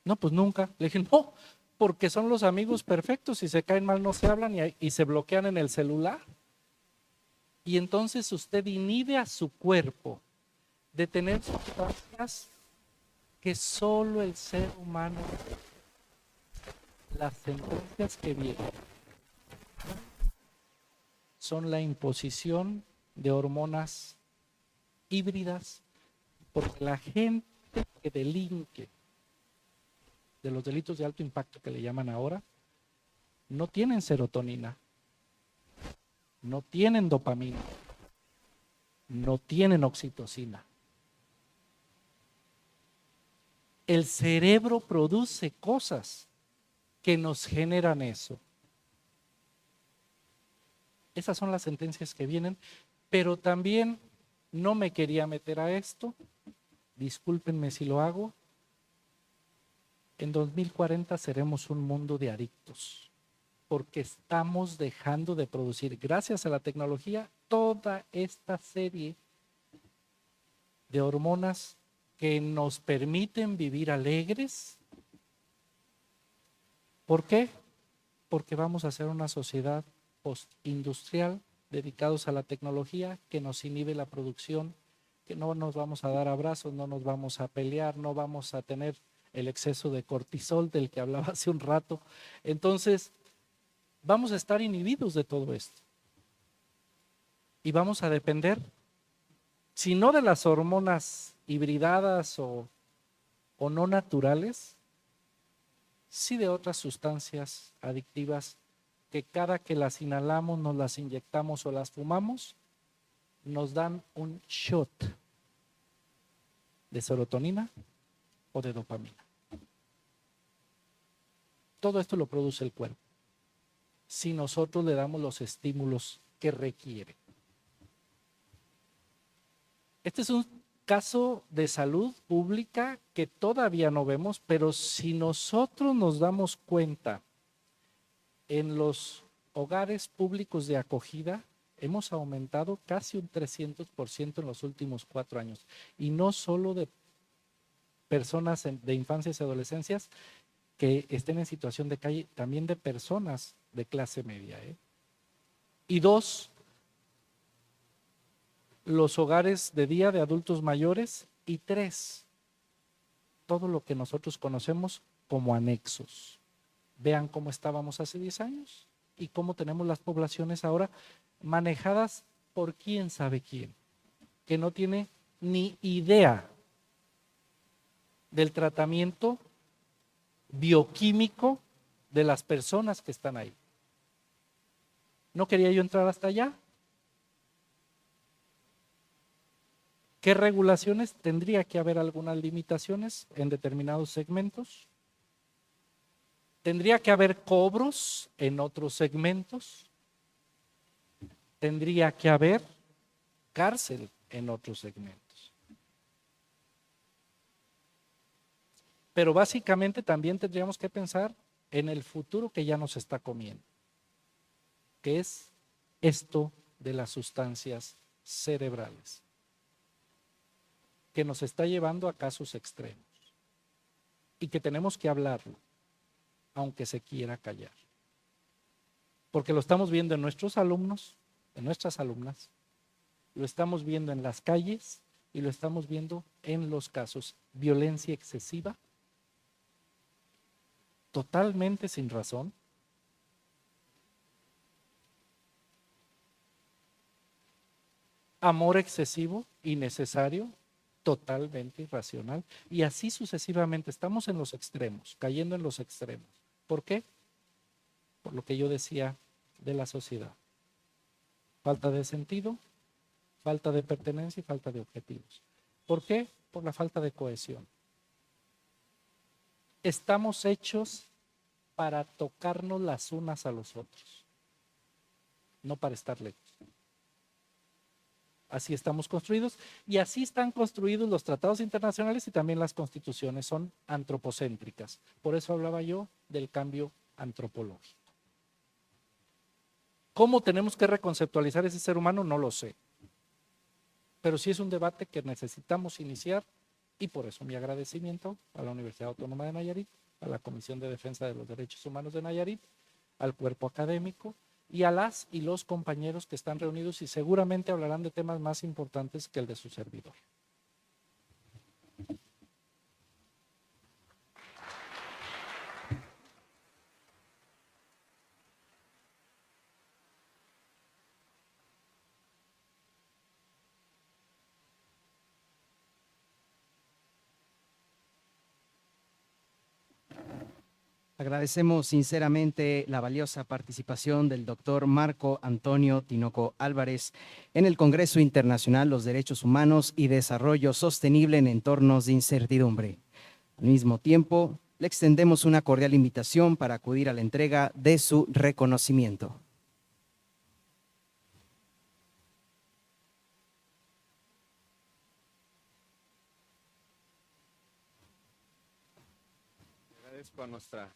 No, pues nunca. Le dije, no, porque son los amigos perfectos, si se caen mal no se hablan y se bloquean en el celular. Y entonces usted inhibe a su cuerpo de tener sustancias que solo el ser humano, las sentencias que vienen, son la imposición de hormonas híbridas, porque la gente que delinque de los delitos de alto impacto que le llaman ahora, no tienen serotonina, no tienen dopamina, no tienen oxitocina. El cerebro produce cosas que nos generan eso. Esas son las sentencias que vienen, pero también no me quería meter a esto, discúlpenme si lo hago. En 2040 seremos un mundo de adictos, porque estamos dejando de producir, gracias a la tecnología, toda esta serie de hormonas que nos permiten vivir alegres. ¿Por qué? Porque vamos a ser una sociedad postindustrial dedicados a la tecnología que nos inhibe la producción, que no nos vamos a dar abrazos, no nos vamos a pelear, no vamos a tener el exceso de cortisol del que hablaba hace un rato. Entonces, vamos a estar inhibidos de todo esto. Y vamos a depender, si no de las hormonas hibridadas o no naturales, sí de otras sustancias adictivas que cada que las inhalamos, nos las inyectamos o las fumamos, nos dan un shot de serotonina o de dopamina. Todo esto lo produce el cuerpo, si nosotros le damos los estímulos que requiere. Este es un caso de salud pública que todavía no vemos, pero si nosotros nos damos cuenta, en los hogares públicos de acogida hemos aumentado casi un 300% en los últimos 4 años. Y no solo de personas de infancias y adolescencias que estén en situación de calle, también de personas de clase media. Y 2, los hogares de día de adultos mayores. Y 3, todo lo que nosotros conocemos como anexos. Vean cómo estábamos hace 10 años y cómo tenemos las poblaciones ahora manejadas por quién sabe quién, que no tiene ni idea del tratamiento bioquímico de las personas que están ahí. No quería yo entrar hasta allá. ¿Qué regulaciones? Tendría que haber algunas limitaciones en determinados segmentos. Tendría que haber cobros en otros segmentos. Tendría que haber cárcel en otros segmentos. Pero básicamente también tendríamos que pensar en el futuro que ya nos está comiendo, que es esto de las sustancias cerebrales, que nos está llevando a casos extremos y que tenemos que hablarlo, aunque se quiera callar. Porque lo estamos viendo en nuestros alumnos, en nuestras alumnas, lo estamos viendo en las calles y lo estamos viendo en los casos. Violencia excesiva, totalmente sin razón. Amor excesivo, innecesario, totalmente irracional. Y así sucesivamente estamos en los extremos, cayendo en los extremos. ¿Por qué? Por lo que yo decía de la sociedad. Falta de sentido, falta de pertenencia y falta de objetivos. ¿Por qué? Por la falta de cohesión. Estamos hechos para tocarnos las unas a los otros, no para estar lejos. Así estamos construidos y así están construidos los tratados internacionales y también las constituciones, son antropocéntricas. Por eso hablaba yo del cambio antropológico. ¿Cómo tenemos que reconceptualizar ese ser humano? No lo sé. Pero sí es un debate que necesitamos iniciar y por eso mi agradecimiento a la Universidad Autónoma de Nayarit, a la Comisión de Defensa de los Derechos Humanos de Nayarit, al cuerpo académico y a las y los compañeros que están reunidos y seguramente hablarán de temas más importantes que el de su servidor. Agradecemos sinceramente la valiosa participación del doctor Marco Antonio Tinoco Álvarez en el Congreso Internacional Los Derechos Humanos y Desarrollo Sostenible en Entornos de Incertidumbre. Al mismo tiempo, le extendemos una cordial invitación para acudir a la entrega de su reconocimiento. Agradezco a nuestra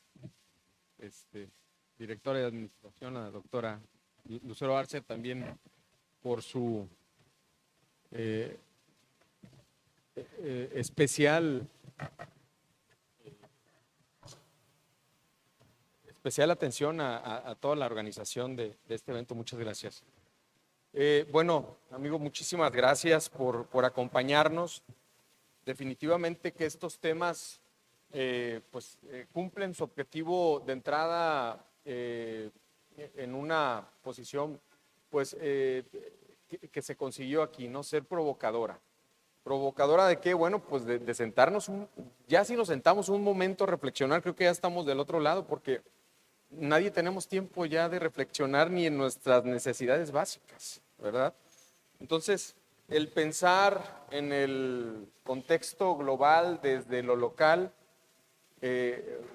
directora de administración, a la doctora Lucero Arce, también por su especial atención a toda la organización de este evento. Muchas gracias. Bueno, amigo, muchísimas gracias por acompañarnos. Definitivamente que estos temas cumplen su objetivo de entrada en una posición que se consiguió aquí, ¿no? Ser provocadora. ¿Provocadora de qué? Bueno, pues de sentarnos, ya si nos sentamos un momento a reflexionar, creo que ya estamos del otro lado, porque nadie tenemos tiempo ya de reflexionar ni en nuestras necesidades básicas, ¿verdad? Entonces, el pensar en el contexto global desde lo local,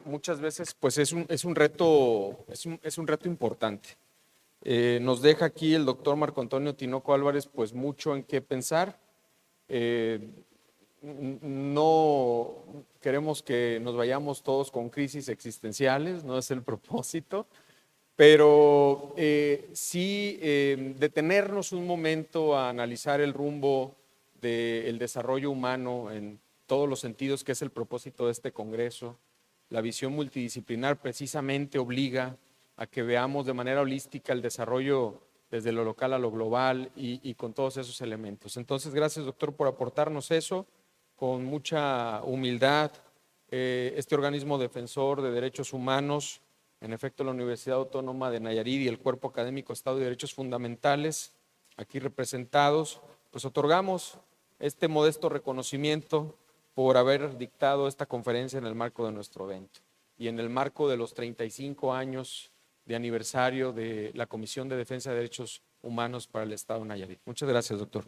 muchas veces pues es un reto importante. Nos deja aquí el doctor Marco Antonio Tinoco Álvarez pues mucho en qué pensar. No queremos que nos vayamos todos con crisis existenciales, no es el propósito, pero sí detenernos un momento a analizar el rumbo del desarrollo humano en todos los sentidos, que es el propósito de este Congreso. La visión multidisciplinar precisamente obliga a que veamos de manera holística el desarrollo desde lo local a lo global y con todos esos elementos. Entonces, gracias, doctor, por aportarnos eso con mucha humildad. Este organismo defensor de derechos humanos, en efecto la Universidad Autónoma de Nayarit y el Cuerpo Académico Estado de Derechos Fundamentales, aquí representados, pues otorgamos este modesto reconocimiento por haber dictado esta conferencia en el marco de nuestro evento y en el marco de los 35 años de aniversario de la Comisión de Defensa de Derechos Humanos para el Estado de Nayarit. Muchas gracias, doctor.